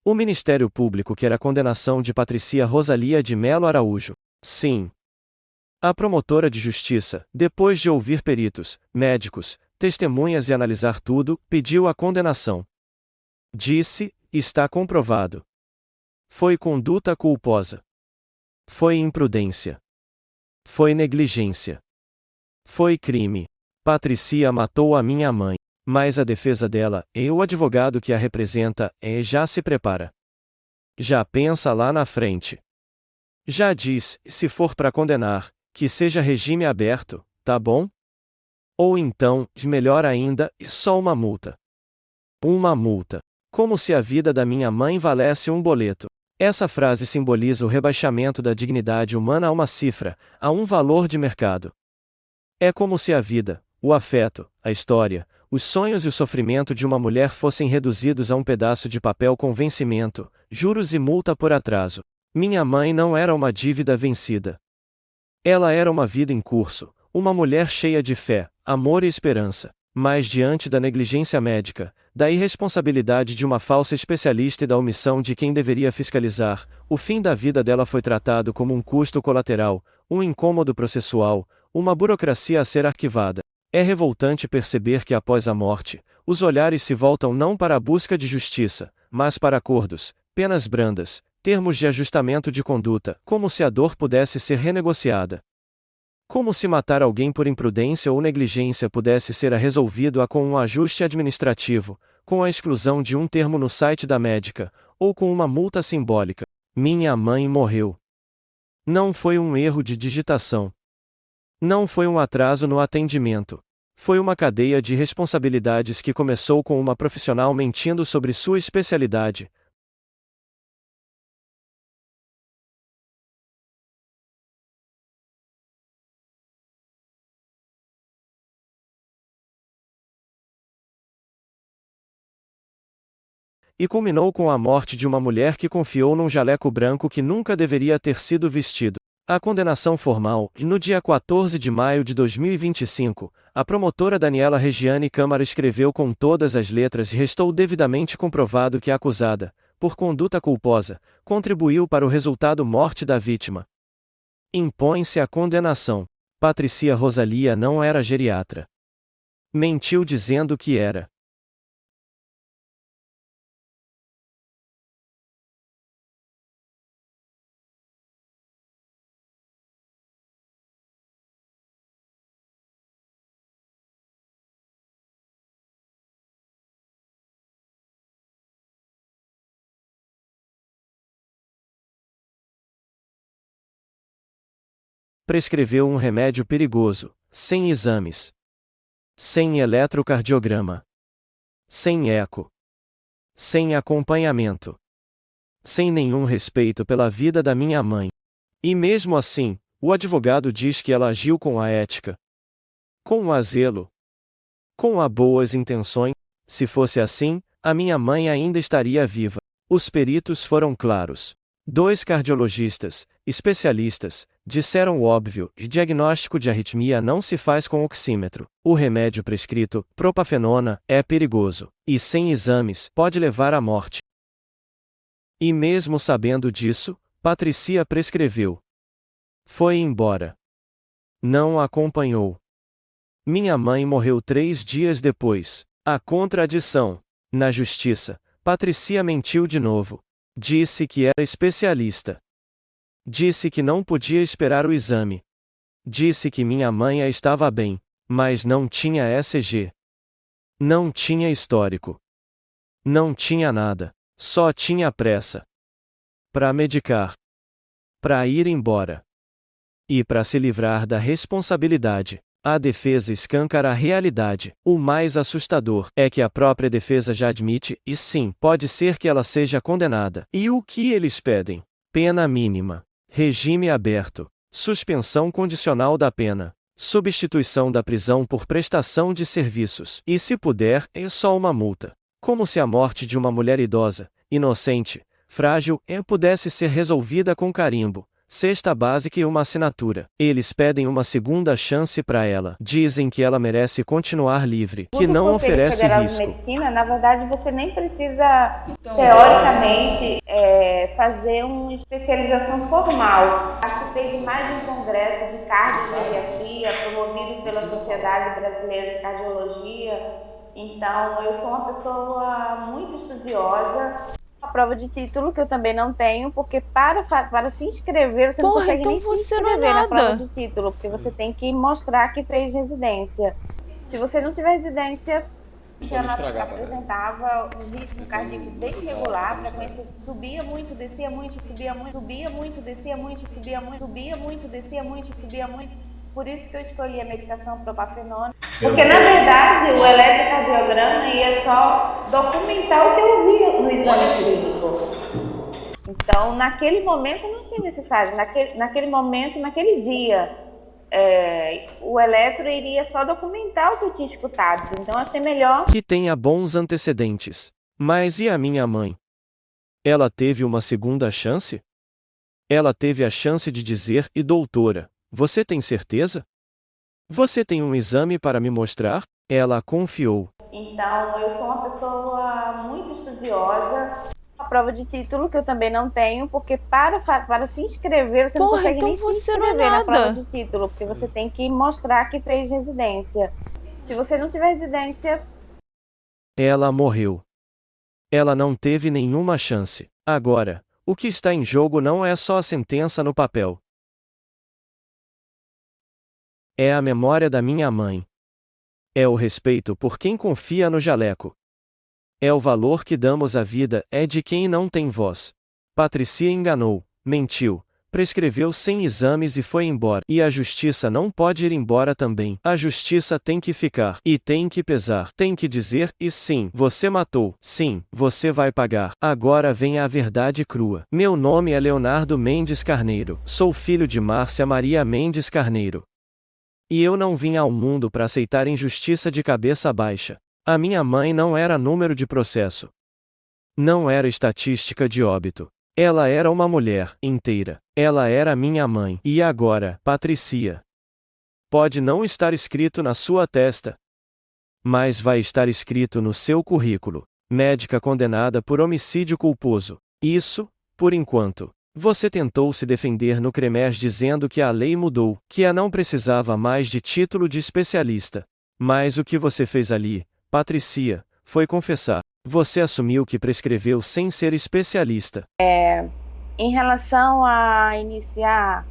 O Ministério Público quer a condenação de Patricia Rosalia de Melo Araújo. Sim. A promotora de justiça, depois de ouvir peritos, médicos, testemunhas e analisar tudo, pediu a condenação. Disse: está comprovado. Foi conduta culposa. Foi imprudência. Foi negligência. Foi crime. Patricia matou a minha mãe. Mas a defesa dela, e o advogado que a representa, já se prepara. Já pensa lá na frente. Já diz, se for para condenar, que seja regime aberto, tá bom? Ou então, melhor ainda, só uma multa. Uma multa. Como se a vida da minha mãe valesse um boleto. Essa frase simboliza o rebaixamento da dignidade humana a uma cifra, a um valor de mercado. É como se a vida, o afeto, a história, os sonhos e o sofrimento de uma mulher fossem reduzidos a um pedaço de papel com vencimento, juros e multa por atraso. Minha mãe não era uma dívida vencida. Ela era uma vida em curso, uma mulher cheia de fé, amor e esperança. Mas diante da negligência médica, da irresponsabilidade de uma falsa especialista e da omissão de quem deveria fiscalizar, o fim da vida dela foi tratado como um custo colateral, um incômodo processual, uma burocracia a ser arquivada. É revoltante perceber que após a morte, os olhares se voltam não para a busca de justiça, mas para acordos, penas brandas, termos de ajustamento de conduta, como se a dor pudesse ser renegociada. Como se matar alguém por imprudência ou negligência pudesse ser resolvido com um ajuste administrativo, com a exclusão de um termo no site da médica, ou com uma multa simbólica. Minha mãe morreu. Não foi um erro de digitação. Não foi um atraso no atendimento. Foi uma cadeia de responsabilidades que começou com uma profissional mentindo sobre sua especialidade. E culminou com a morte de uma mulher que confiou num jaleco branco que nunca deveria ter sido vestido. A condenação formal, no dia 14 de maio de 2025, a promotora Daniela Regiane Câmara escreveu com todas as letras e restou devidamente comprovado que a acusada, por conduta culposa, contribuiu para o resultado morte da vítima. Impõe-se a condenação. Patricia Rosalia não era geriatra. Mentiu dizendo que era. Prescreveu um remédio perigoso, sem exames, sem eletrocardiograma, sem eco, sem acompanhamento, sem nenhum respeito pela vida da minha mãe. E mesmo assim, o advogado diz que ela agiu com a ética, com o zelo, com as boas intenções. Se fosse assim, a minha mãe ainda estaria viva. Os peritos foram claros. 2 cardiologistas, especialistas, disseram o óbvio: diagnóstico de arritmia não se faz com oxímetro. O remédio prescrito, propafenona, é perigoso, e sem exames, pode levar à morte. E mesmo sabendo disso, Patricia prescreveu. Foi embora. Não acompanhou. Minha mãe morreu 3 dias depois. A contradição. Na justiça, Patricia mentiu de novo. Disse que era especialista. Disse que não podia esperar o exame. Disse que minha mãe estava bem, mas não tinha ECG. Não tinha histórico. Não tinha nada. Só tinha pressa. Para medicar. Para ir embora. E para se livrar da responsabilidade. A defesa escancara a realidade. O mais assustador é que a própria defesa já admite, e sim, pode ser que ela seja condenada. E o que eles pedem? Pena mínima, regime aberto, suspensão condicional da pena, substituição da prisão por prestação de serviços. E se puder, é só uma multa. Como se a morte de uma mulher idosa, inocente, frágil, pudesse ser resolvida com carimbo, cesta básica e uma assinatura. Eles pedem uma segunda chance para ela. Dizem que ela merece continuar livre, que não oferece Federal risco. de Medicina, na verdade, você nem precisa, teoricamente, fazer uma especialização formal. Participei de mais de um congresso de cardiogeriatria promovido pela Sociedade Brasileira de Cardiologia. Então, eu sou uma pessoa muito estudiosa. A prova de título, que eu também não tenho, porque para se inscrever, você não consegue então nem se você não é inscrever na prova nada. de título, porque você tem que mostrar que fez residência. Se você não tiver residência, ela apresentava um ritmo cardíaco bem regular, a frequência subia muito, descia muito, subia muito, subia muito, descia muito, subia muito, subia muito, descia muito, subia muito. Por isso que eu escolhi a medicação propafenona. Porque, na verdade, o eletrocardiograma ia só documentar o que eu vi no exame clínico. Então, naquele momento, não tinha necessidade. Naquele momento, naquele dia, o eletro iria só documentar o que eu tinha escutado. Então, achei melhor. Que tenha bons antecedentes. Mas e a minha mãe? Ela teve uma segunda chance? Ela teve a chance de dizer: e doutora, você tem certeza? Você tem um exame para me mostrar? Ela confiou. Então, eu sou uma pessoa muito estudiosa. A prova de título, que eu também não tenho, porque para se inscrever, você não consegue então nem se você não é inscrever na prova nada. de título, porque você tem que mostrar que fez residência. Se você não tiver residência... Ela morreu. Ela não teve nenhuma chance. Agora, o que está em jogo não é só a sentença no papel. É a memória da minha mãe. É o respeito por quem confia no jaleco. É o valor que damos à vida, é de quem não tem voz. Patricia enganou, mentiu, prescreveu sem exames e foi embora. E a justiça não pode ir embora também. A justiça tem que ficar. E tem que pesar. Tem que dizer: e sim, você matou. Sim, você vai pagar. Agora vem a verdade crua. Meu nome é Leonardo Mendes Carneiro. Sou filho de Márcia Maria Mendes Carneiro. E eu não vim ao mundo para aceitar injustiça de cabeça baixa. A minha mãe não era número de processo. Não era estatística de óbito. Ela era uma mulher inteira. Ela era minha mãe. E agora, Patricia? Pode não estar escrito na sua testa, mas vai estar escrito no seu currículo. Médica condenada por homicídio culposo. Isso, por enquanto. Você tentou se defender no CREMES dizendo que a lei mudou, que a não precisava mais de título de especialista. Mas o que você fez ali, Patricia, foi confessar. Você assumiu que prescreveu sem ser especialista. Em relação a iniciar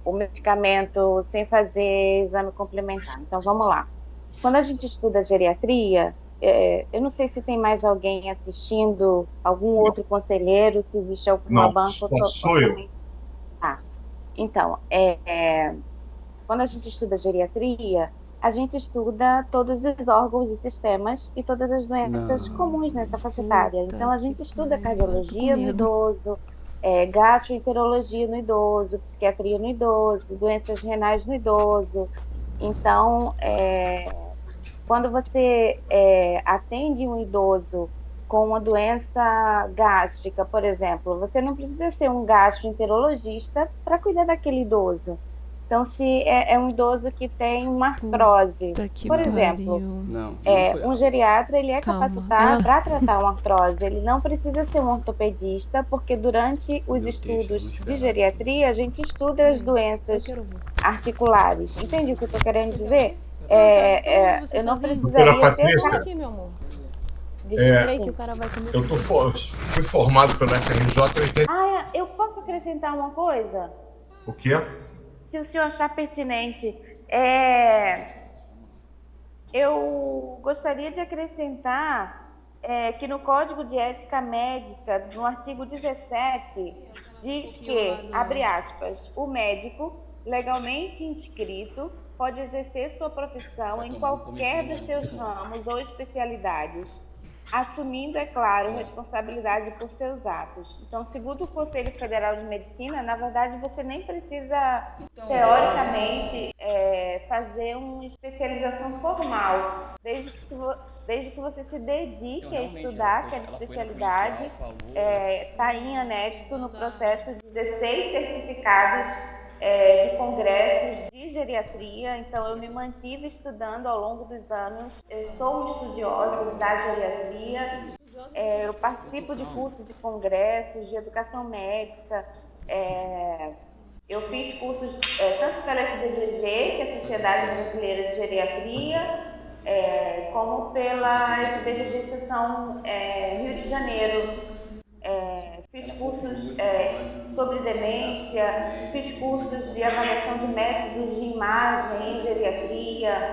o medicamento sem fazer exame complementar. Então, vamos lá. Quando a gente estuda geriatria, eu não sei se tem mais alguém assistindo, algum outro conselheiro, se existe alguma banca. Sou eu. Tá. Então, quando a gente estuda geriatria, a gente estuda todos os órgãos e sistemas e todas as doenças comuns nessa faixa etária. Então, a gente estuda cardiologia no idoso, gastroenterologia no idoso, psiquiatria no idoso, doenças renais no idoso. Então, quando você atende um idoso com uma doença gástrica, por exemplo, você não precisa ser um gastroenterologista para cuidar daquele idoso. Então, se é um idoso que tem uma artrose, por exemplo, um geriatra ele é capacitado para tratar uma artrose. Ele não precisa ser um ortopedista, porque durante os estudos de geriatria, a gente estuda as doenças articulares. Entende o que eu estou querendo dizer? Eu não precisaria Patrícia, aqui, meu amor. eu fui formado pelo FRJ 80. Eu posso acrescentar uma coisa? O quê? Se o senhor achar pertinente, eu gostaria de acrescentar que no Código de Ética Médica, no artigo 17, diz que, abre aspas, o médico legalmente inscrito pode exercer sua profissão em qualquer dos seus ramos ou especialidades, assumindo, é claro, responsabilidade por seus atos. Então, segundo o Conselho Federal de Medicina, na verdade, você nem precisa, teoricamente, fazer uma especialização formal, desde que você se dedique a estudar aquela especialidade. Está em anexo no processo 16 certificados de congressos de geriatria, então eu me mantive estudando ao longo dos anos, eu sou um estudioso da geriatria, eu participo de cursos e congressos de educação médica, eu fiz cursos tanto pela SBGG, que é a Sociedade Brasileira de Geriatria, como pela SBGG Seção Rio de Janeiro. Fiz cursos sobre demência, fiz cursos de avaliação de métodos de imagem em geriatria,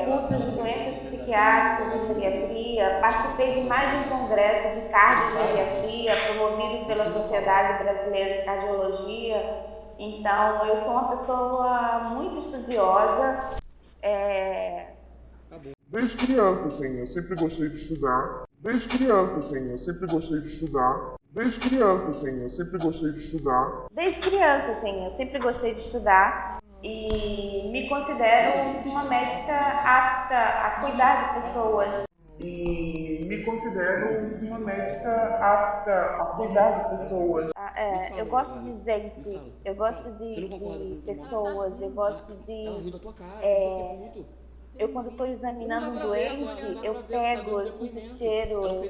cursos de doenças psiquiátricas em geriatria, participei de mais de um congresso de cardiogeriatria promovido pela Sociedade Brasileira de Cardiologia. Então, eu sou uma pessoa muito estudiosa. Desde criança, assim, eu sempre gostei de estudar. Desde criança, assim, eu sempre gostei de estudar. Desde criança, assim, eu sempre gostei de estudar. Desde criança, assim, eu sempre gostei de estudar e me considero uma médica apta a cuidar de pessoas. Eu gosto de gente, eu gosto de pessoas, eu gosto de. Eu, quando estou examinando um doente, eu pego, eu sinto cheiro,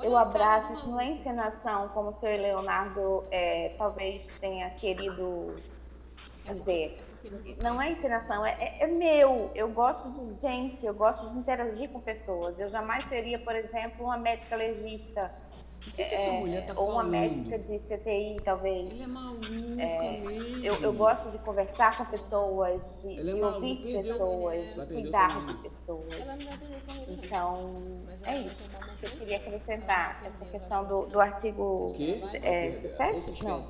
eu abraço. Isso não é encenação, como o senhor Leonardo talvez tenha querido dizer. Não é encenação, é meu. Eu gosto de gente, eu gosto de interagir com pessoas. Eu jamais seria, por exemplo, uma médica legista. Ou uma médica de CTI, talvez. Eu gosto de conversar com pessoas, de ouvir pessoas, de cuidar de pessoas. Então, é isso que eu queria acrescentar. Essa questão do artigo 17? Não.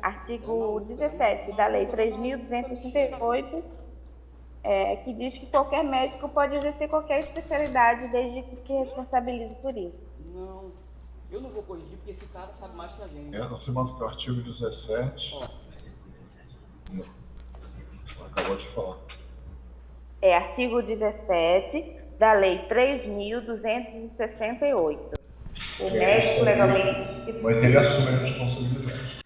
Artigo 17 da Lei 3.268, que diz que qualquer médico pode exercer qualquer especialidade desde que se responsabilize por isso. Não, eu não vou corrigir porque esse cara sabe mais que a gente. Você manda para o artigo 17. Não. Acabou de falar. Artigo 17 da Lei 3.268. O médico legalmente... Mas ele assume a responsabilidade.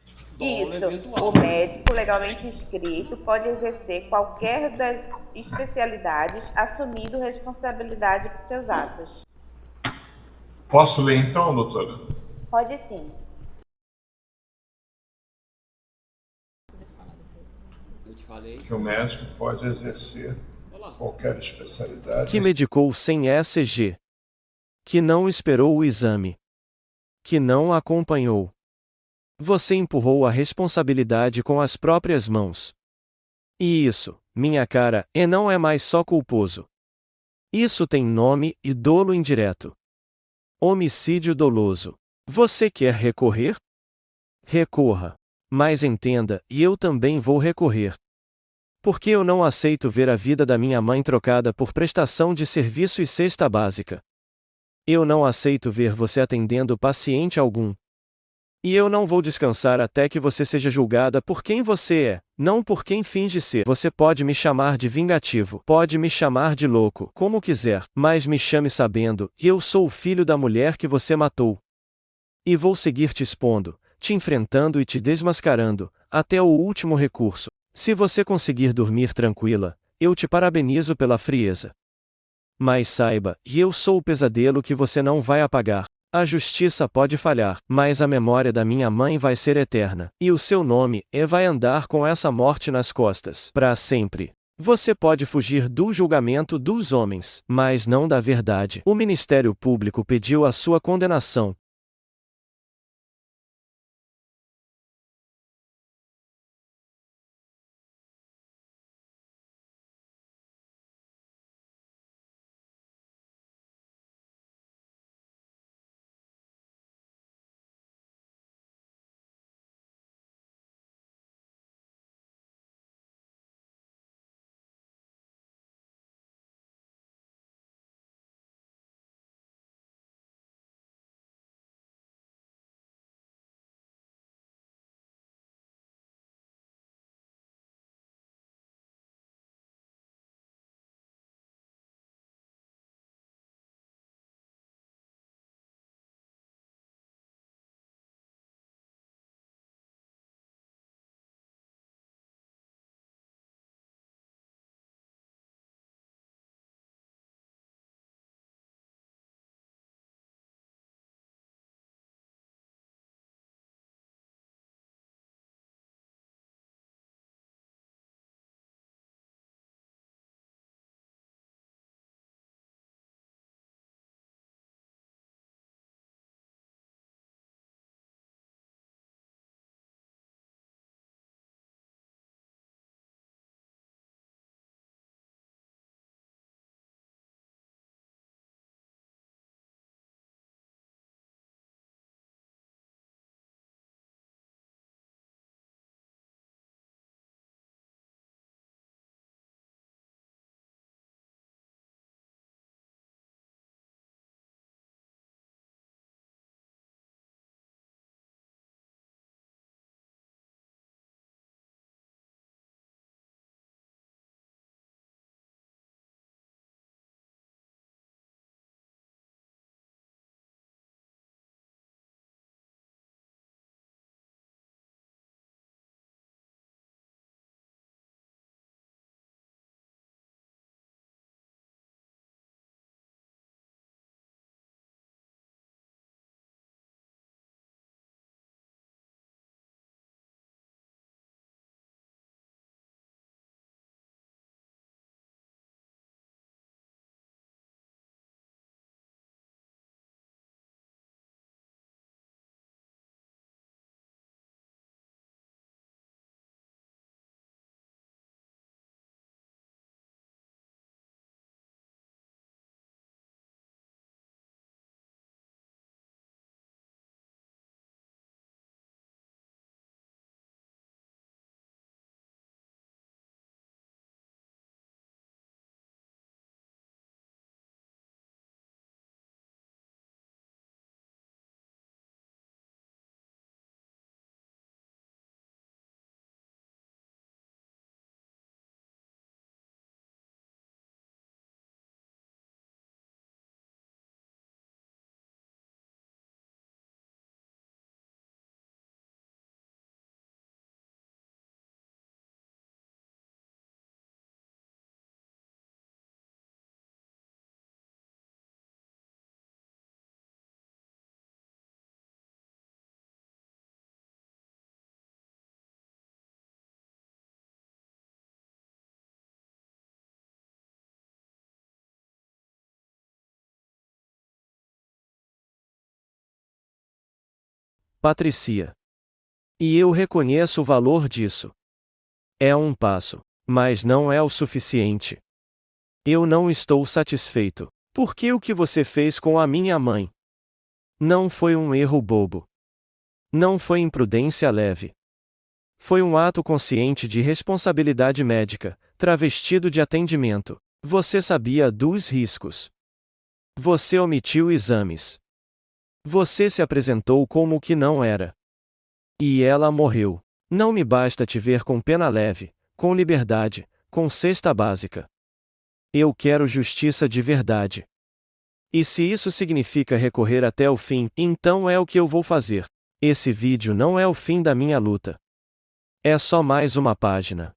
Isso, o médico legalmente inscrito pode exercer qualquer das especialidades, assumindo responsabilidade por seus atos. Posso ler então, doutora? Pode sim. Eu te falei. Que o médico pode exercer qualquer especialidade. Que medicou sem ECG. Que não esperou o exame. Que não acompanhou. Você empurrou a responsabilidade com as próprias mãos. E isso, minha cara, não é mais só culposo. Isso tem nome e dolo indireto. Homicídio doloso. Você quer recorrer? Recorra. Mas entenda, e eu também vou recorrer. Porque eu não aceito ver a vida da minha mãe trocada por prestação de serviço e cesta básica. Eu não aceito ver você atendendo paciente algum. E eu não vou descansar até que você seja julgada por quem você é, não por quem finge ser. Você pode me chamar de vingativo, pode me chamar de louco, como quiser, mas me chame sabendo, que eu sou o filho da mulher que você matou. E vou seguir te expondo, te enfrentando e te desmascarando, até o último recurso. Se você conseguir dormir tranquila, eu te parabenizo pela frieza. Mas saiba, e eu sou o pesadelo que você não vai apagar. A justiça pode falhar, mas a memória da minha mãe vai ser eterna, e o seu nome vai andar com essa morte nas costas, para sempre. Você pode fugir do julgamento dos homens, mas não da verdade. O Ministério Público pediu a sua condenação, Patricia. E eu reconheço o valor disso. É um passo, mas não é o suficiente. Eu não estou satisfeito. Porque o que você fez com a minha mãe? Não foi um erro bobo. Não foi imprudência leve. Foi um ato consciente de responsabilidade médica, travestido de atendimento. Você sabia dos riscos. Você omitiu exames. Você se apresentou como o que não era. E ela morreu. Não me basta te ver com pena leve, com liberdade, com cesta básica. Eu quero justiça de verdade. E se isso significa recorrer até o fim, então é o que eu vou fazer. Esse vídeo não é o fim da minha luta. É só mais uma página.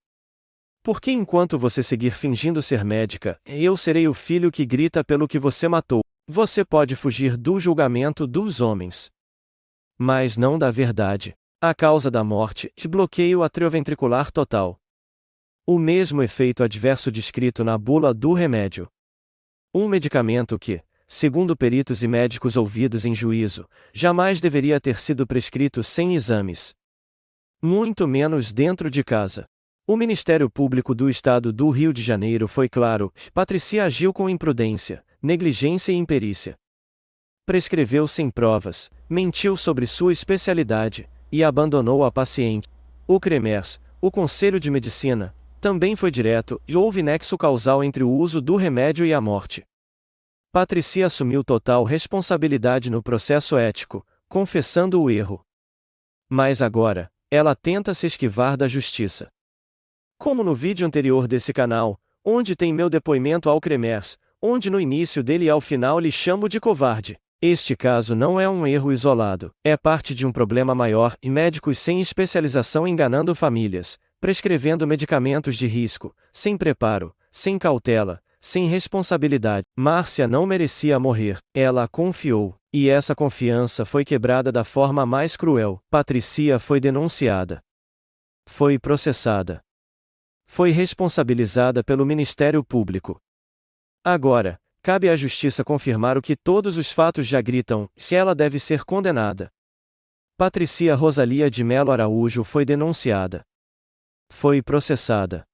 Porque enquanto você seguir fingindo ser médica, eu serei o filho que grita pelo que você matou. Você pode fugir do julgamento dos homens, mas não da verdade. A causa da morte, bloqueio atrioventricular total. O mesmo efeito adverso descrito na bula do remédio. Um medicamento que, segundo peritos e médicos ouvidos em juízo, jamais deveria ter sido prescrito sem exames. Muito menos dentro de casa. O Ministério Público do Estado do Rio de Janeiro foi claro: Patricia agiu com imprudência, negligência e imperícia. Prescreveu sem provas, mentiu sobre sua especialidade, e abandonou a paciente. O CREMERS, o Conselho de Medicina, também foi direto, e houve nexo causal entre o uso do remédio e a morte. Patricia assumiu total responsabilidade no processo ético, confessando o erro. Mas agora, ela tenta se esquivar da justiça. Como no vídeo anterior desse canal, onde tem meu depoimento ao CREMERS, onde no início dele e ao final lhe chamo de covarde. Este caso não é um erro isolado, é parte de um problema maior, e médicos sem especialização enganando famílias, prescrevendo medicamentos de risco, sem preparo, sem cautela, sem responsabilidade. Márcia não merecia morrer, ela confiou, e essa confiança foi quebrada da forma mais cruel. Patricia foi denunciada. Foi processada. Foi responsabilizada pelo Ministério Público. Agora, cabe à Justiça confirmar o que todos os fatos já gritam: se ela deve ser condenada. Patricia Rosalia de Mello Araújo foi denunciada. Foi processada.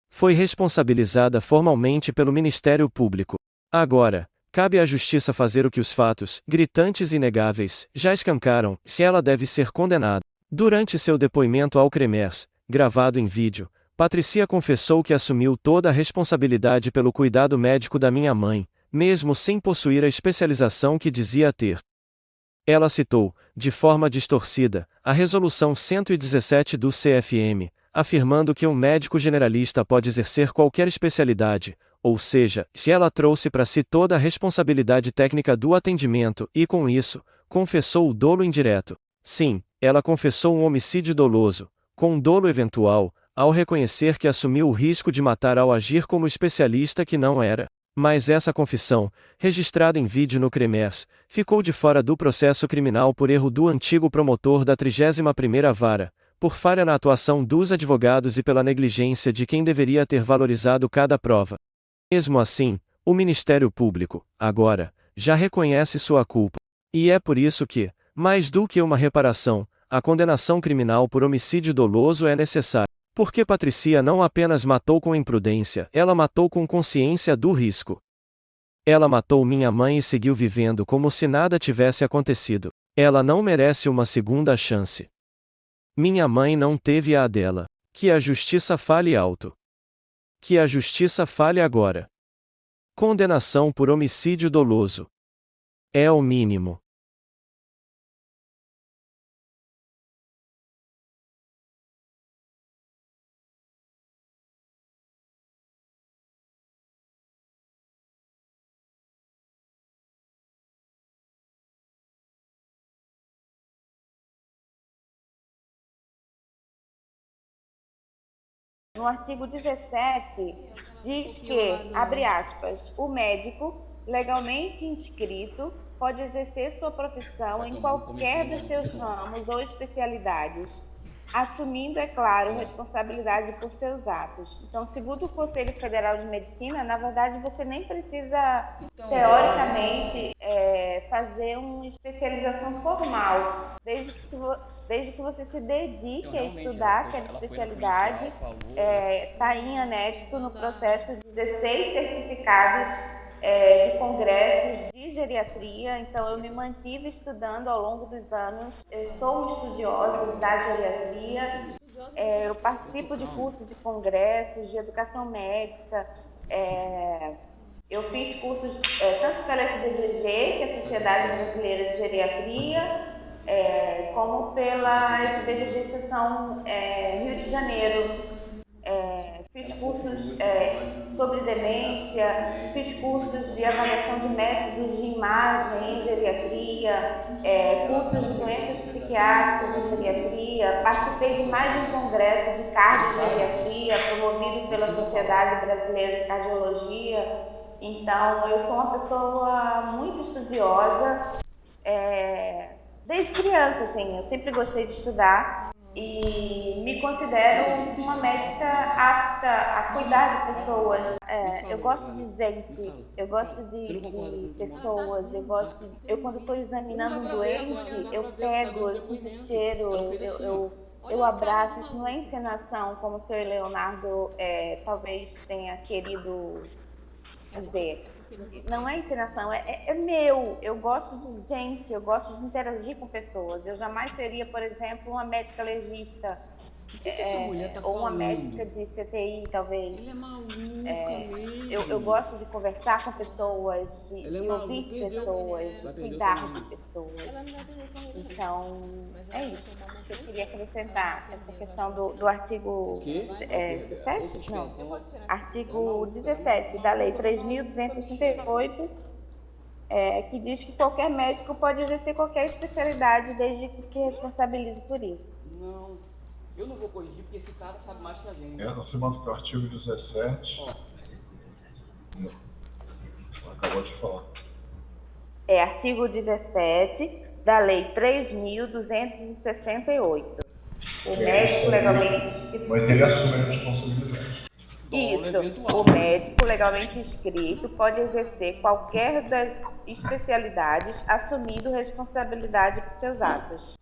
Foi responsabilizada formalmente pelo Ministério Público. Agora, cabe à Justiça fazer o que os fatos, gritantes e inegáveis, já escancaram: se ela deve ser condenada. Durante seu depoimento ao CREMERS, gravado em vídeo, Patricia confessou que assumiu toda a responsabilidade pelo cuidado médico da minha mãe, mesmo sem possuir a especialização que dizia ter. Ela citou, de forma distorcida, a Resolução 117 do CFM, afirmando que um médico generalista pode exercer qualquer especialidade, ou seja, se ela trouxe para si toda a responsabilidade técnica do atendimento e, com isso, confessou o dolo indireto. Sim, ela confessou um homicídio doloso, com dolo eventual, ao reconhecer que assumiu o risco de matar ao agir como especialista que não era. Mas essa confissão, registrada em vídeo no CREMERS, ficou de fora do processo criminal por erro do antigo promotor da 31ª Vara, por falha na atuação dos advogados e pela negligência de quem deveria ter valorizado cada prova. Mesmo assim, o Ministério Público, agora, já reconhece sua culpa. E é por isso que, mais do que uma reparação, a condenação criminal por homicídio doloso é necessária. Porque Patricia não apenas matou com imprudência, ela matou com consciência do risco. Ela matou minha mãe e seguiu vivendo como se nada tivesse acontecido. Ela não merece uma segunda chance. Minha mãe não teve a dela. Que a justiça fale alto. Que a justiça fale agora. Condenação por homicídio doloso. É o mínimo. No artigo 17, diz que, abre aspas, o médico, legalmente inscrito, pode exercer sua profissão em qualquer dos seus ramos ou especialidades, assumindo, é claro, responsabilidade por seus atos. Então, segundo o Conselho Federal de Medicina, na verdade, você nem precisa, teoricamente, fazer uma especialização formal, desde que você se dedique a estudar aquela especialidade. Está em anexo no processo 16 certificados de congressos de geriatria, então eu me mantive estudando ao longo dos anos, eu sou um estudioso da geriatria, eu participo de cursos e congressos de educação médica, eu fiz cursos tanto pela SBGG, que é a Sociedade Brasileira de Geriatria, como pela SBGG Seção Rio de Janeiro. Fiz cursos sobre demência, fiz cursos de avaliação de métodos de imagem em geriatria, cursos de doenças psiquiátricas em geriatria, participei de mais de um congresso de cardiogeriatria promovido pela Sociedade Brasileira de Cardiologia. Então, eu sou uma pessoa muito estudiosa, desde criança, assim, eu sempre gostei de estudar. E me considero uma médica apta a cuidar de pessoas. Eu gosto de gente, eu gosto de pessoas, eu quando estou examinando um doente, eu pego, eu sinto cheiro, eu abraço. Isso não é encenação, como o senhor Leonardo talvez tenha querido dizer. Não é encenação, é meu. Eu gosto de gente, eu gosto de interagir com pessoas. Eu jamais seria, por exemplo, uma médica legista, ou uma médica de CTI, talvez. Eu gosto de conversar com pessoas, de ouvir pessoas, de cuidar de pessoas. Então, é isso que eu queria acrescentar, essa questão do artigo 17? Não, artigo 17 da Lei 3.268, que diz que qualquer médico pode exercer qualquer especialidade desde que se responsabilize por isso. Não, eu não vou corrigir porque esse cara sabe mais que a gente. Você manda para o artigo 17. Não. Acabou de falar. Artigo 17 da Lei 3.268. O médico legalmente... Mas ele assume a responsabilidade. Isso, o médico legalmente inscrito pode exercer qualquer das especialidades assumindo responsabilidade por seus atos.